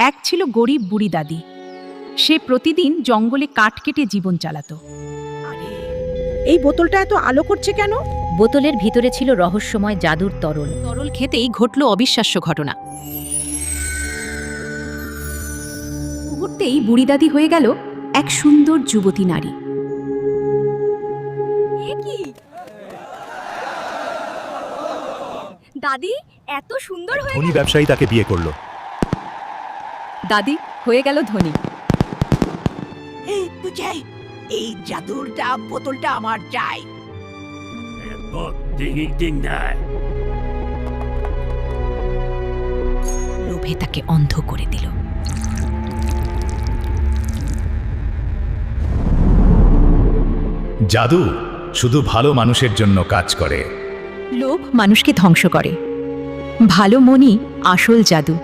এক ছিল গরিব বুড়ি দাদি। সে প্রতিদিন জঙ্গলে কাঠ কেটে জীবন চালাতো। এই বোতলটা এত আলো করছে কেন? বোতলের ভিতরে ছিল রহস্যময় জাদুর তরল। তরল খেতেই ঘটল অবিশ্বাস্য ঘটনা। মুহূর্তেই বুড়ি দাদি হয়ে গেল এক সুন্দর যুবতী নারী। দাদি এত সুন্দর হয়ে ধনী ব্যবসায়ী তাকে বিয়ে করলো। দাদি হয়ে গেল ধনী। এই জাদুরটা বোতলটা আমার চাই। লোভে তাকে অন্ধ করে দিল। জাদু শুধু ভালো মানুষের জন্য কাজ করে। লোভ মানুষকে ধ্বংস করে, ভালো মনই আসল জাদু।